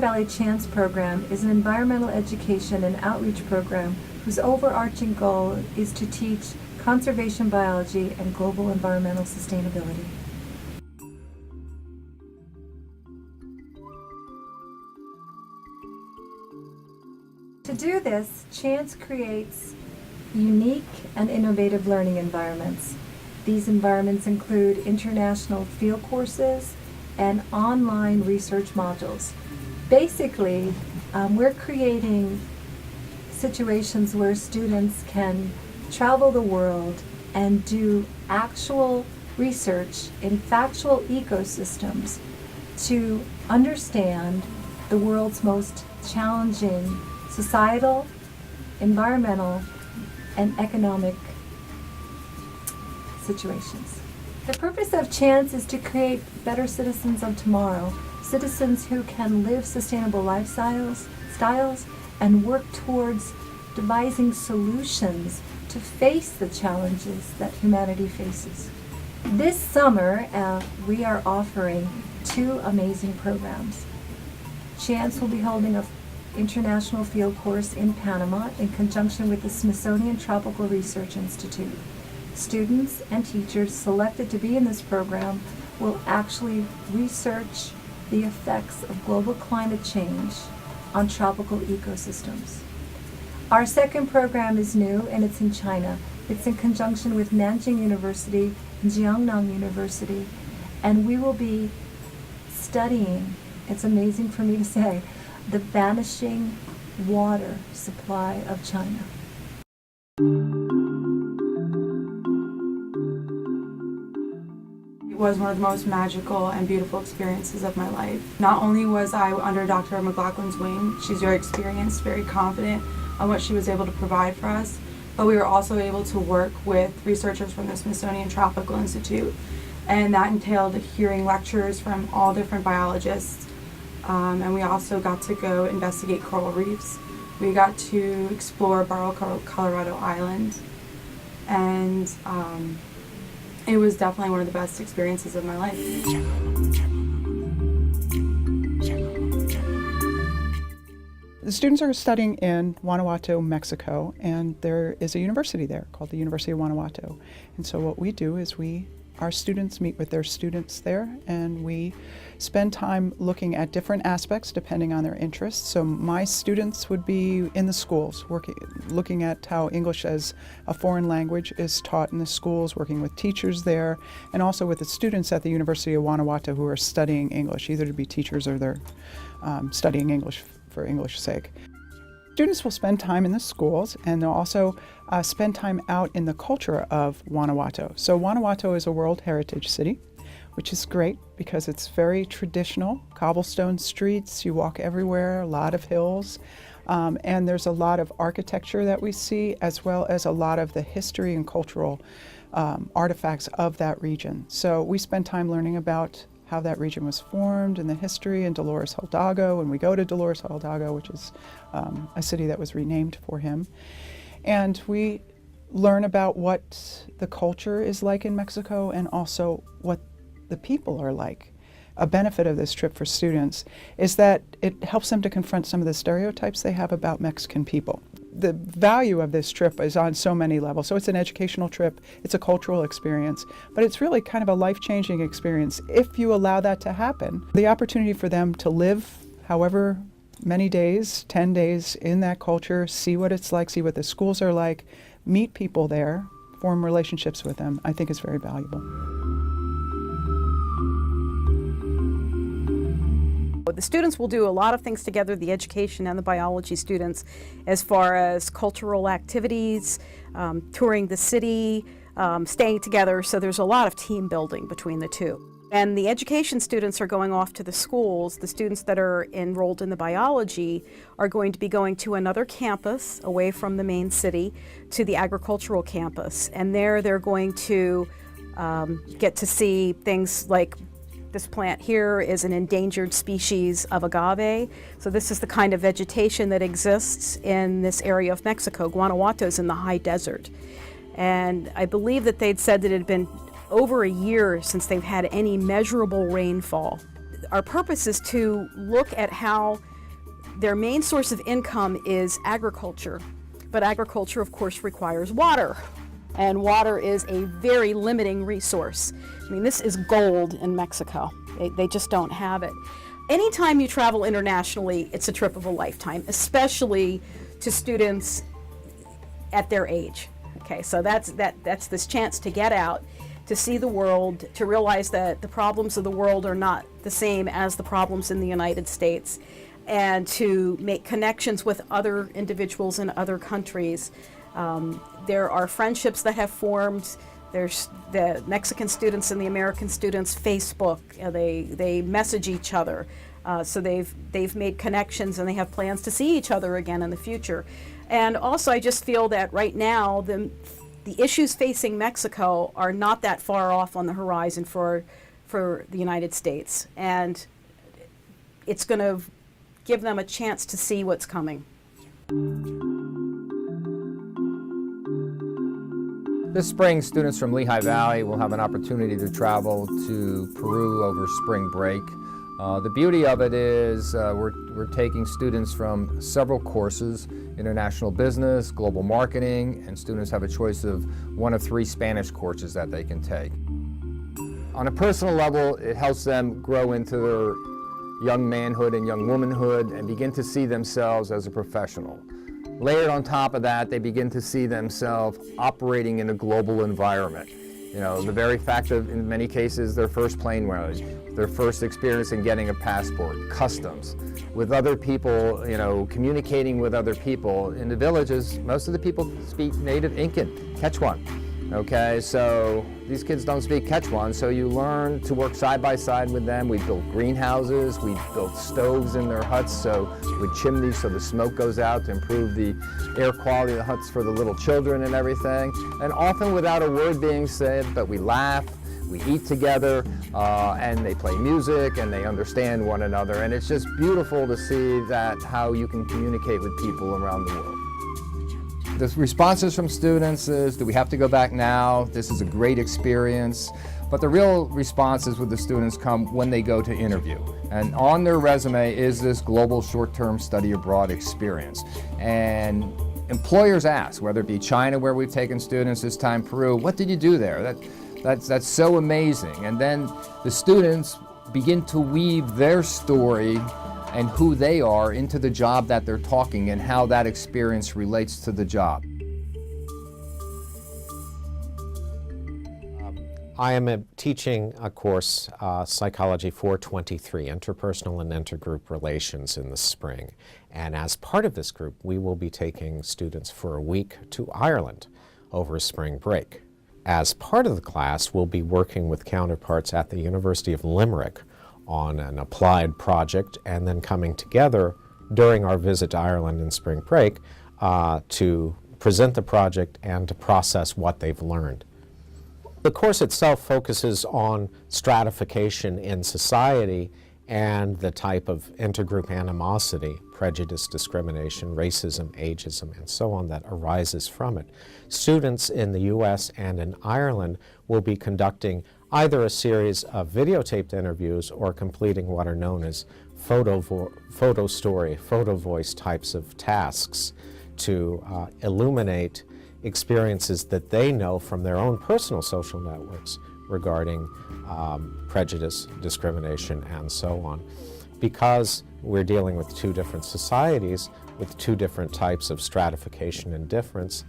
Valley Chance program is an environmental education and outreach program whose overarching goal is to teach conservation biology and global environmental sustainability. To do this, Chance creates unique and innovative learning environments. These environments include international field courses and online research modules. Basically, we're creating situations where students can travel the world and do actual research in factual ecosystems to understand the world's most challenging societal, environmental, and economic situations. The purpose of Chance is to create better citizens of tomorrow, citizens who can live sustainable lifestyles and work towards devising solutions to face the challenges that humanity faces. This summer, we are offering 2 amazing programs. Chance will be holding an international field course in Panama in conjunction with the Smithsonian Tropical Research Institute. Students and teachers selected to be in this program will actually research the effects of global climate change on tropical ecosystems. Our second program is new and it's in China. It's in conjunction with Nanjing University and Jiangnan University, and we will be studying, it's amazing for me to say, the vanishing water supply of China. It was one of the most magical and beautiful experiences of my life. Not only was I under Dr. McLaughlin's wing, she's very experienced, very confident on what she was able to provide for us, but we were also able to work with researchers from the Smithsonian Tropical Institute, and that entailed hearing lectures from all different biologists, and we also got to go investigate coral reefs. We got to explore Barrow, Colorado Island, and it was definitely one of the best experiences of my life. The students are studying in Guanajuato, Mexico, and there is a university there called the University of Guanajuato. And so what we do is our students meet with their students there, and we spend time looking at different aspects depending on their interests. So my students would be in the schools, looking at how English as a foreign language is taught in the schools, working with teachers there, and also with the students at the University of Guanajuato who are studying English, either to be teachers or they're studying English for English's sake. Students will spend time in the schools, and they'll also spend time out in the culture of Guanajuato. So Guanajuato is a World Heritage City, which is great because it's very traditional, cobblestone streets, you walk everywhere, a lot of hills, and there's a lot of architecture that we see, as well as a lot of the history and cultural artifacts of that region. So we spend time learning about how that region was formed and the history in Dolores Hidalgo, and we go to Dolores Hidalgo, which is a city that was renamed for him. And we learn about what the culture is like in Mexico and also what the people are like. A benefit of this trip for students is that it helps them to confront some of the stereotypes they have about Mexican people. The value of this trip is on so many levels. So it's an educational trip, it's a cultural experience, but it's really kind of a life-changing experience if you allow that to happen. The opportunity for them to live however many days, 10 days in that culture, see what it's like, see what the schools are like, meet people there, form relationships with them, I think is very valuable. The students will do a lot of things together, the education and the biology students, as far as cultural activities, touring the city, staying together, so there's a lot of team building between the two. And the education students are going off to the schools. The students that are enrolled in the biology are going to be going to another campus away from the main city, to the agricultural campus. And there they're going to get to see things like this plant here is an endangered species of agave. So this is the kind of vegetation that exists in this area of Mexico. Guanajuato is in the high desert. And I believe that they'd said that it had been over a year since they've had any measurable rainfall. Our purpose is to look at how Their main source of income is agriculture, but agriculture, of course, requires water. And water is a very limiting resource. I mean, this is gold in Mexico. They just don't have it. Anytime you travel internationally, it's a trip of a lifetime, especially to students at their age. Okay, so that's this chance to get out, to see the world, to realize that the problems of the world are not the same as the problems in the United States, and to make connections with other individuals in other countries. There are friendships that have formed. There's the Mexican students and the American students Facebook. They message each other. So they've made connections, and they have plans to see each other again in the future. And also, I just feel that right now the issues facing Mexico are not that far off on the horizon for the United States, and it's going to give them a chance to see what's coming. This spring, students from Lehigh Valley will have an opportunity to travel to Peru over spring break. The beauty of it is we're taking students from several courses: international business, global marketing, and students have a choice of one of 3 Spanish courses that they can take. On a personal level, it helps them grow into their young manhood and young womanhood and begin to see themselves as a professional. Layered on top of that, they begin to see themselves operating in a global environment. You know, the very fact of, in many cases, their first plane ride, their first experience in getting a passport, customs, with other people, you know, communicating with other people. In the villages, most of the people speak native Incan, Quechua. Okay, so these kids don't speak Quechua, so you learn to work side by side with them. We built greenhouses, we built stoves in their huts, so with chimneys so the smoke goes out to improve the air quality of the huts for the little children and everything. And often without a word being said, but we laugh, we eat together, and they play music and they understand one another. And it's just beautiful to see that how you can communicate with people around the world. The responses from students is, do we have to go back now? This is a great experience. But the real responses with the students come when they go to interview. And on their resume is this global short-term study abroad experience. And employers ask, whether it be China, where we've taken students, this time Peru, what did you do there? That's so amazing. And then the students begin to weave their story and who they are into the job that they're talking and how that experience relates to the job. I am teaching a course, Psychology 423, Interpersonal and Intergroup Relations, in the spring. And as part of this group, we will be taking students for a week to Ireland over spring break. As part of the class, we'll be working with counterparts at the University of Limerick on an applied project, and then coming together during our visit to Ireland in spring break to present the project and to process what they've learned. The course itself focuses on stratification in society and the type of intergroup animosity, prejudice, discrimination, racism, ageism, and so on that arises from it. Students in the U.S. and in Ireland will be conducting either a series of videotaped interviews or completing what are known as photo story, photo voice types of tasks to illuminate experiences that they know from their own personal social networks regarding prejudice, discrimination, and so on. Because we're dealing with 2 different societies with 2 different types of stratification and difference,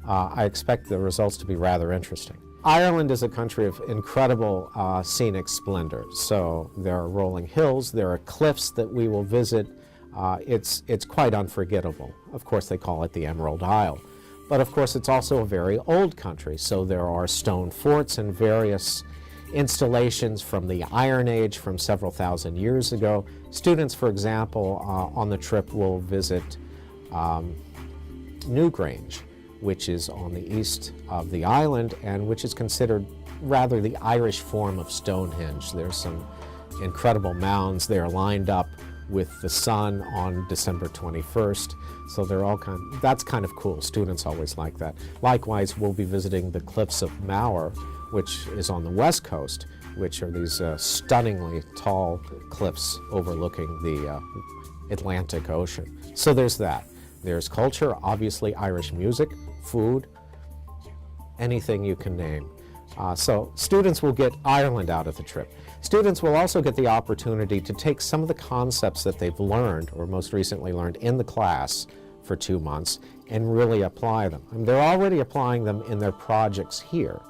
I expect the results to be rather interesting. Ireland is a country of incredible scenic splendor. So there are rolling hills, there are cliffs that we will visit. It's quite unforgettable. Of course, they call it the Emerald Isle. But of course, it's also a very old country. So there are stone forts and various installations from the Iron Age from several thousand years ago. Students, for example, on the trip will visit Newgrange, which is on the east of the island and which is considered rather the Irish form of Stonehenge. There's some incredible mounds there lined up with the sun on December 21st. So they're all that's kind of cool. Students always like that. Likewise, we'll be visiting the cliffs of Moher, which is on the west coast, which are these stunningly tall cliffs overlooking the Atlantic Ocean. So there's that. There's culture, obviously Irish music, food, anything you can name. So students will get Ireland out of the trip. Students will also get the opportunity to take some of the concepts that they've learned, or most recently learned in the class for 2 months, and really apply them. I mean, they're already applying them in their projects here,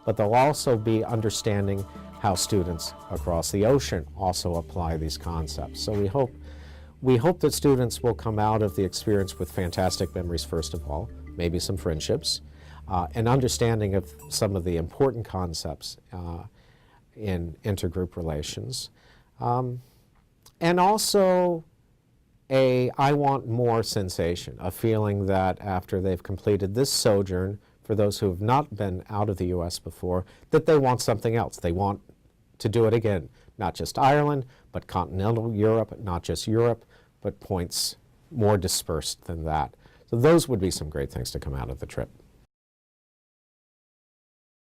but they'll also be understanding how students across the ocean also apply these concepts. So we hope that students will come out of the experience with fantastic memories, first of all, maybe some friendships, an understanding of some of the important concepts in intergroup relations, and also a I want more sensation, a feeling that after they've completed this sojourn, for those who have not been out of the U.S. before, that they want something else. They want to do it again, not just Ireland, but continental Europe, not just Europe, but points more dispersed than that. So those would be some great things to come out of the trip.